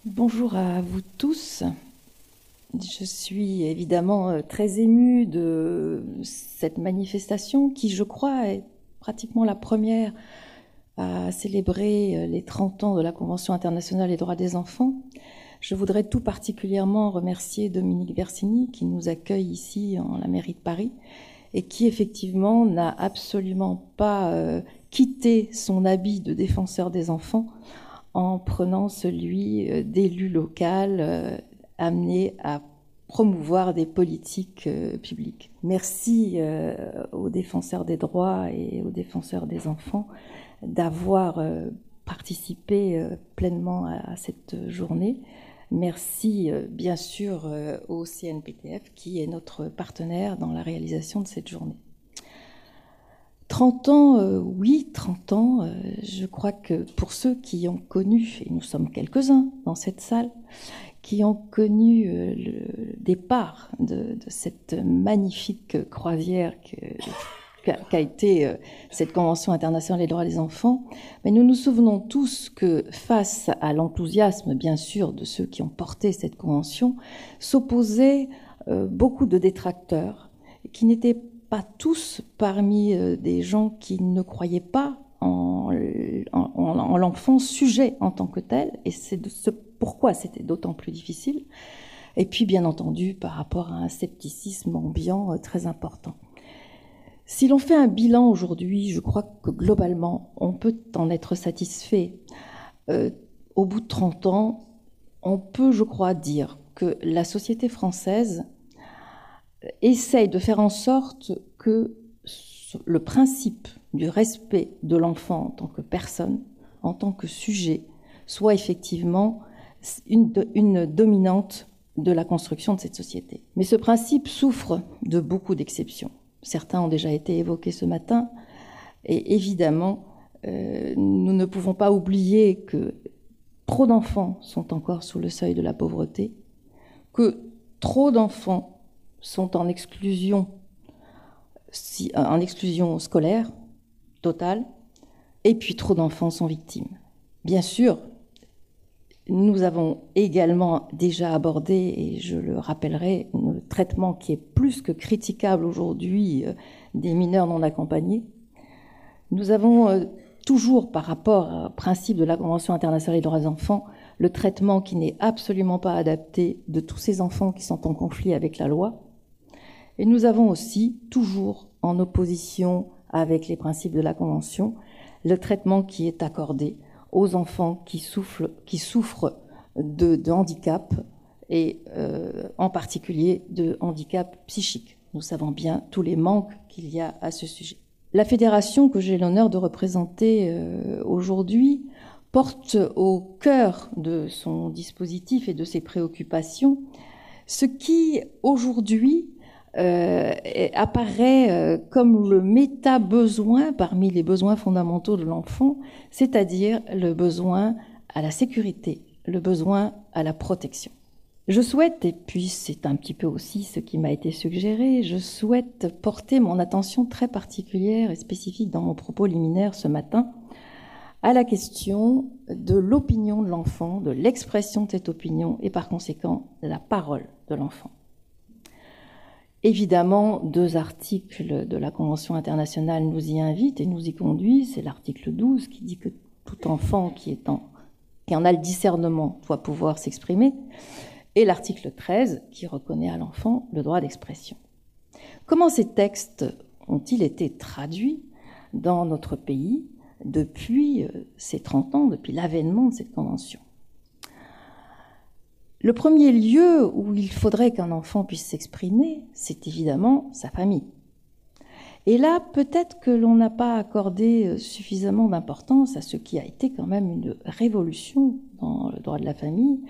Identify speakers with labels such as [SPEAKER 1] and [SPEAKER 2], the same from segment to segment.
[SPEAKER 1] Bonjour à vous tous. Je suis évidemment très émue de cette manifestation qui, je crois, est pratiquement la première à célébrer les 30 ans de la Convention internationale des droits des enfants. Je voudrais tout particulièrement remercier Dominique Versini qui nous accueille ici en la mairie de Paris et qui effectivement n'a absolument pas quitté son habit de défenseur des enfants en prenant celui d'élu local amené à promouvoir des politiques publiques. Merci aux défenseurs des droits et aux défenseurs des enfants d'avoir participé pleinement à cette journée. Merci bien sûr au CNPTF qui est notre partenaire dans la réalisation de cette journée. 30 ans, oui, 30 ans, je crois que pour ceux qui ont connu, et nous sommes quelques-uns dans cette salle, qui ont connu le départ de cette magnifique croisière qu'a été cette Convention internationale des droits des enfants, mais nous nous souvenons tous que face à l'enthousiasme, bien sûr, de ceux qui ont porté cette convention, s'opposaient beaucoup de détracteurs qui n'étaient pas tous parmi des gens qui ne croyaient pas en l'enfant sujet en tant que tel, et c'est pourquoi c'était d'autant plus difficile, et puis bien entendu par rapport à un scepticisme ambiant très important. Si l'on fait un bilan aujourd'hui, je crois que globalement, on peut en être satisfait. Au bout de 30 ans, on peut, je crois, dire que la société française essaye de faire en sorte que le principe du respect de l'enfant en tant que personne, en tant que sujet, soit effectivement une dominante de la construction de cette société. Mais ce principe souffre de beaucoup d'exceptions. Certains ont déjà été évoqués ce matin, et évidemment, nous ne pouvons pas oublier que trop d'enfants sont encore sous le seuil de la pauvreté, que trop d'enfants sont en exclusion scolaire totale, et puis trop d'enfants sont victimes. Bien sûr, nous avons également déjà abordé, et je le rappellerai, le traitement qui est plus que critiquable aujourd'hui des mineurs non accompagnés. Nous avons toujours, par rapport au principe de la Convention internationale des droits des enfants, le traitement qui n'est absolument pas adapté de tous ces enfants qui sont en conflit avec la loi. Et nous avons aussi, toujours en opposition avec les principes de la Convention, le traitement qui est accordé aux enfants qui souffrent de handicap et en particulier de handicap psychique. Nous savons bien tous les manques qu'il y a à ce sujet. La fédération que j'ai l'honneur de représenter aujourd'hui porte au cœur de son dispositif et de ses préoccupations ce qui aujourd'hui apparaît comme le méta-besoin parmi les besoins fondamentaux de l'enfant, c'est-à-dire le besoin à la sécurité, le besoin à la protection. Je souhaite, et puis c'est un petit peu aussi ce qui m'a été suggéré, je souhaite porter mon attention très particulière et spécifique dans mon propos liminaire ce matin à la question de l'opinion de l'enfant, de l'expression de cette opinion et par conséquent la parole de l'enfant. Évidemment, 2 articles de la Convention internationale nous y invitent et nous y conduisent. C'est l'article 12 qui dit que tout enfant qui en a le discernement doit pouvoir s'exprimer, et l'article 13 qui reconnaît à l'enfant le droit d'expression. Comment ces textes ont-ils été traduits dans notre pays depuis ces 30 ans, depuis l'avènement de cette Convention ? Le premier lieu où il faudrait qu'un enfant puisse s'exprimer, c'est évidemment sa famille. Et là, peut-être que l'on n'a pas accordé suffisamment d'importance à ce qui a été quand même une révolution dans le droit de la famille,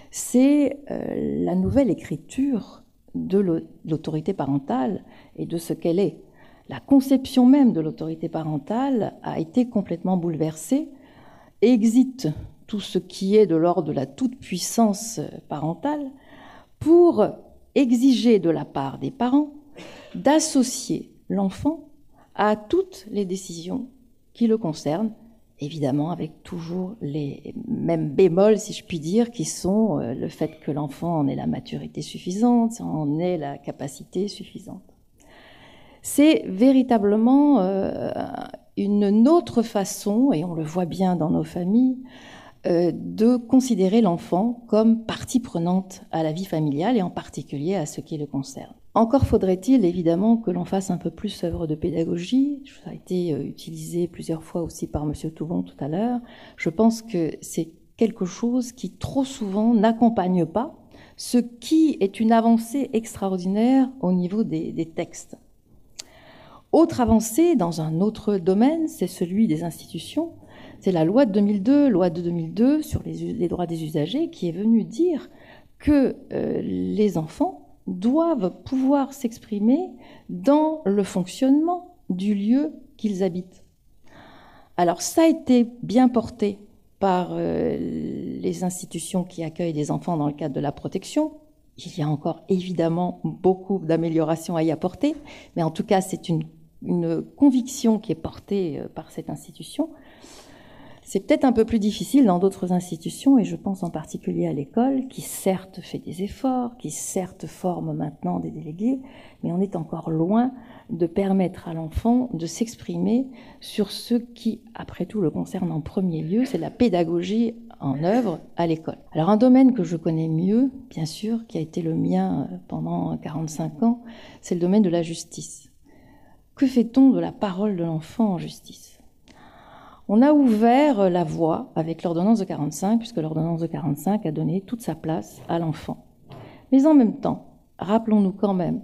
[SPEAKER 1] c'est la nouvelle écriture de l'autorité parentale et de ce qu'elle est. La conception même de l'autorité parentale a été complètement bouleversée. Exit tout ce qui est de l'ordre de la toute-puissance parentale pour exiger de la part des parents d'associer l'enfant à toutes les décisions qui le concernent évidemment avec toujours les mêmes bémols, si je puis dire, qui sont le fait que l'enfant en ait la maturité suffisante, en ait la capacité suffisante. C'est véritablement une autre façon, et on le voit bien dans nos familles, de considérer l'enfant comme partie prenante à la vie familiale et en particulier à ce qui le concerne. Encore faudrait-il évidemment que l'on fasse un peu plus œuvre de pédagogie. Ça a été utilisé plusieurs fois aussi par M. Toubon tout à l'heure. Je pense que c'est quelque chose qui trop souvent n'accompagne pas, ce qui est une avancée extraordinaire au niveau des textes. Autre avancée dans un autre domaine, c'est celui des institutions. C'est la loi de 2002 sur les droits des usagers qui est venue dire que les enfants doivent pouvoir s'exprimer dans le fonctionnement du lieu qu'ils habitent. Alors ça a été bien porté par les institutions qui accueillent des enfants dans le cadre de la protection. Il y a encore évidemment beaucoup d'améliorations à y apporter, mais en tout cas c'est une conviction qui est portée par cette institution. C'est peut-être un peu plus difficile dans d'autres institutions, et je pense en particulier à l'école, qui certes fait des efforts, qui certes forme maintenant des délégués, mais on est encore loin de permettre à l'enfant de s'exprimer sur ce qui, après tout, le concerne en premier lieu, c'est la pédagogie en œuvre à l'école. Alors un domaine que je connais mieux, bien sûr, qui a été le mien pendant 45 ans, c'est le domaine de la justice. Que fait-on de la parole de l'enfant en justice ? On a ouvert la voie avec l'ordonnance de 45, puisque l'ordonnance de 45 a donné toute sa place à l'enfant. Mais en même temps, rappelons-nous quand même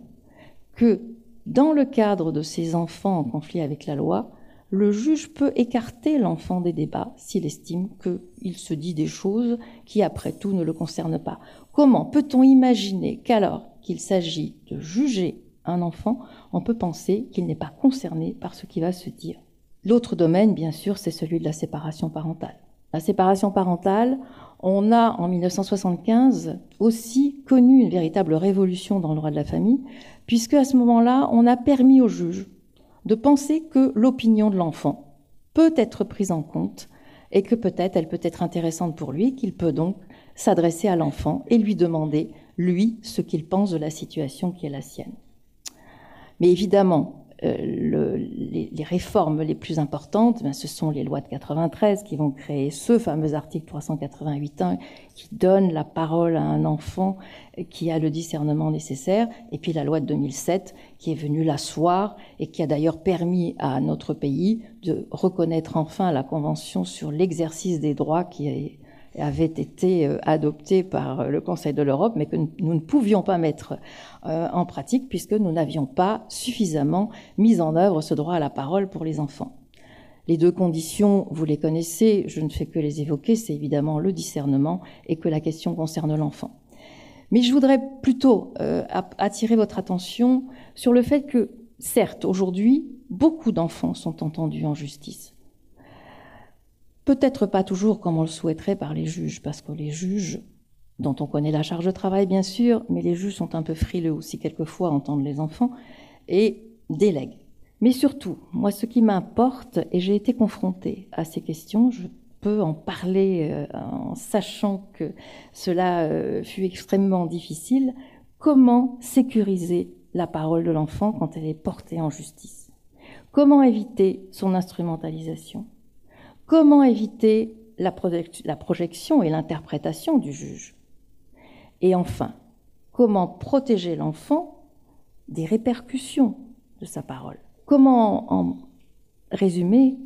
[SPEAKER 1] que dans le cadre de ces enfants en conflit avec la loi, le juge peut écarter l'enfant des débats s'il estime qu'il se dit des choses qui, après tout, ne le concernent pas. Comment peut-on imaginer qu'alors qu'il s'agit de juger un enfant, on peut penser qu'il n'est pas concerné par ce qui va se dire? L'autre domaine, bien sûr, c'est celui de la séparation parentale. La séparation parentale, on a en 1975 aussi connu une véritable révolution dans le droit de la famille, puisque à ce moment-là, on a permis au juge de penser que l'opinion de l'enfant peut être prise en compte et que peut-être elle peut être intéressante pour lui, qu'il peut donc s'adresser à l'enfant et lui demander, lui, ce qu'il pense de la situation qui est la sienne. Mais évidemment, les réformes les plus importantes, ce sont les lois de 93 qui vont créer ce fameux article 388.1 qui donne la parole à un enfant qui a le discernement nécessaire, et puis la loi de 2007 qui est venue l'asseoir et qui a d'ailleurs permis à notre pays de reconnaître enfin la Convention sur l'exercice des droits qui avait été adopté par le Conseil de l'Europe, mais que nous ne pouvions pas mettre en pratique puisque nous n'avions pas suffisamment mis en œuvre ce droit à la parole pour les enfants. Les deux conditions, vous les connaissez, je ne fais que les évoquer, c'est évidemment le discernement et que la question concerne l'enfant. Mais je voudrais plutôt attirer votre attention sur le fait que, certes, aujourd'hui, beaucoup d'enfants sont entendus en justice. Peut-être pas toujours comme on le souhaiterait par les juges, parce que les juges, dont on connaît la charge de travail bien sûr, mais les juges sont un peu frileux aussi quelquefois à entendre les enfants et délèguent. Mais surtout, moi ce qui m'importe, et j'ai été confrontée à ces questions, je peux en parler en sachant que cela fut extrêmement difficile, comment sécuriser la parole de l'enfant quand elle est portée en justice? Comment éviter son instrumentalisation? Comment éviter la projection et l'interprétation du juge? Et enfin, comment protéger l'enfant des répercussions de sa parole? Comment, en résumé,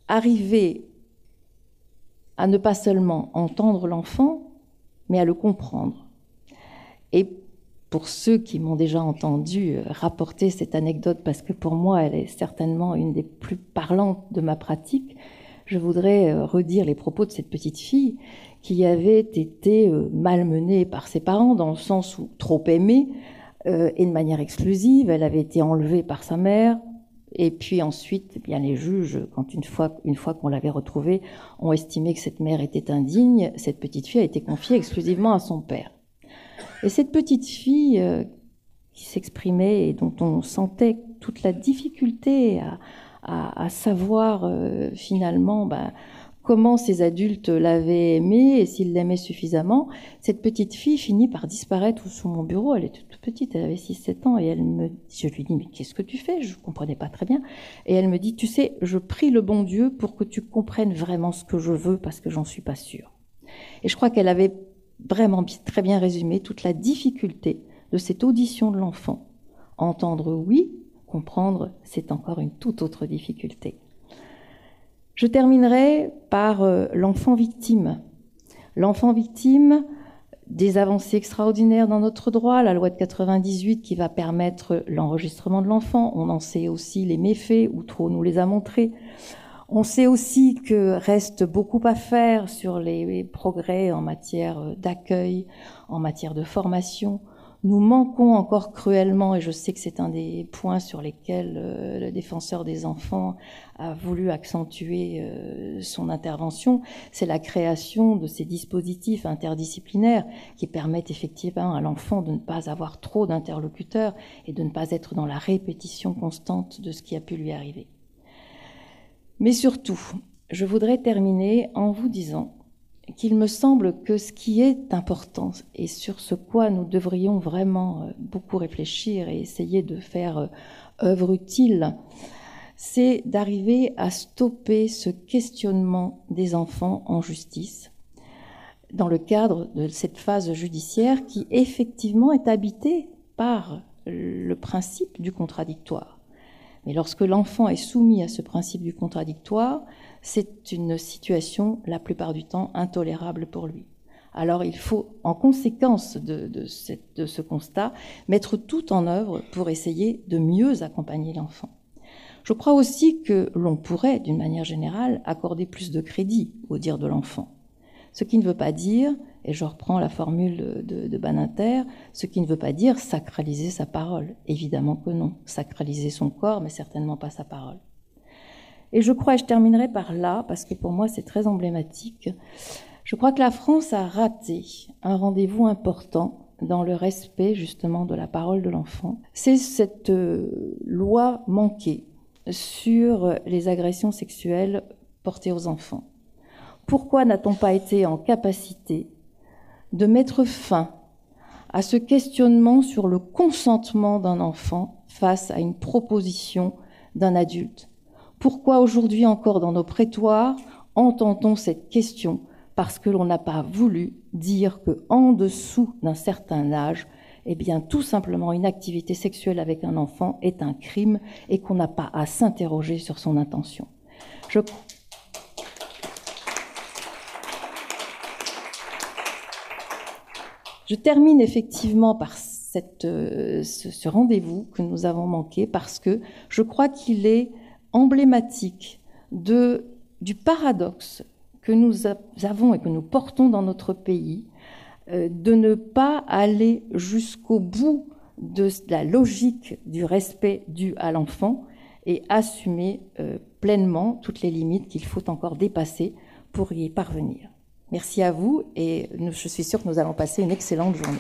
[SPEAKER 1] arriver à ne pas seulement entendre l'enfant, mais à le comprendre? Et pour ceux qui m'ont déjà entendu rapporter cette anecdote, parce que pour moi, elle est certainement une des plus parlantes de ma pratique, je voudrais redire les propos de cette petite fille qui avait été malmenée par ses parents, dans le sens où trop aimée, et de manière exclusive. Elle avait été enlevée par sa mère, et puis ensuite, eh bien, les juges, quand une fois qu'on l'avait retrouvée, ont estimé que cette mère était indigne. Cette petite fille a été confiée exclusivement à son père. Et cette petite fille qui s'exprimait et dont on sentait toute la difficulté à savoir finalement comment ces adultes l'avaient aimé et s'ils l'aimaient suffisamment. Cette petite fille finit par disparaître sous mon bureau. Elle était toute petite, elle avait 6-7 ans, et je lui dis, mais qu'est-ce que tu fais? Je ne comprenais pas très bien. Et elle me dit, tu sais, je prie le bon Dieu pour que tu comprennes vraiment ce que je veux, parce que j'en suis pas sûre. Et je crois qu'elle avait vraiment très bien résumé toute la difficulté de cette audition de l'enfant. Entendre oui, comprendre, c'est encore une toute autre difficulté. Je terminerai par l'enfant victime. L'enfant victime, des avancées extraordinaires dans notre droit, la loi de 98 qui va permettre l'enregistrement de l'enfant. On en sait aussi les méfaits, ou trop nous les a montrés. On sait aussi que reste beaucoup à faire sur les progrès en matière d'accueil, en matière de formation. Nous manquons encore cruellement, et je sais que c'est un des points sur lesquels le défenseur des enfants a voulu accentuer son intervention, c'est la création de ces dispositifs interdisciplinaires qui permettent effectivement à l'enfant de ne pas avoir trop d'interlocuteurs et de ne pas être dans la répétition constante de ce qui a pu lui arriver. Mais surtout, je voudrais terminer en vous disant qu'il me semble que ce qui est important et sur ce quoi nous devrions vraiment beaucoup réfléchir et essayer de faire œuvre utile, c'est d'arriver à stopper ce questionnement des enfants en justice dans le cadre de cette phase judiciaire qui effectivement est habitée par le principe du contradictoire. Mais lorsque l'enfant est soumis à ce principe du contradictoire, c'est une situation, la plupart du temps, intolérable pour lui. Alors il faut, en conséquence de ce constat, mettre tout en œuvre pour essayer de mieux accompagner l'enfant. Je crois aussi que l'on pourrait, d'une manière générale, accorder plus de crédit au dire de l'enfant. Ce qui ne veut pas dire, et je reprends la formule de Badinter, ce qui ne veut pas dire sacraliser sa parole. Évidemment que non. Sacraliser son corps, mais certainement pas sa parole. Et je crois, et je terminerai par là, parce que pour moi c'est très emblématique, je crois que la France a raté un rendez-vous important dans le respect justement de la parole de l'enfant. C'est cette loi manquée sur les agressions sexuelles portées aux enfants. Pourquoi n'a-t-on pas été en capacité de mettre fin à ce questionnement sur le consentement d'un enfant face à une proposition d'un adulte? Pourquoi aujourd'hui encore dans nos prétoires entend-on cette question? Parce que l'on n'a pas voulu dire qu'en dessous d'un certain âge, eh bien, tout simplement, une activité sexuelle avec un enfant est un crime et qu'on n'a pas à s'interroger sur son intention. Je termine effectivement par ce rendez-vous que nous avons manqué parce que je crois qu'il est emblématique du paradoxe que nous avons et que nous portons dans notre pays, de ne pas aller jusqu'au bout de la logique du respect dû à l'enfant et assumer pleinement toutes les limites qu'il faut encore dépasser pour y parvenir. Merci à vous et je suis sûre que nous allons passer une excellente journée.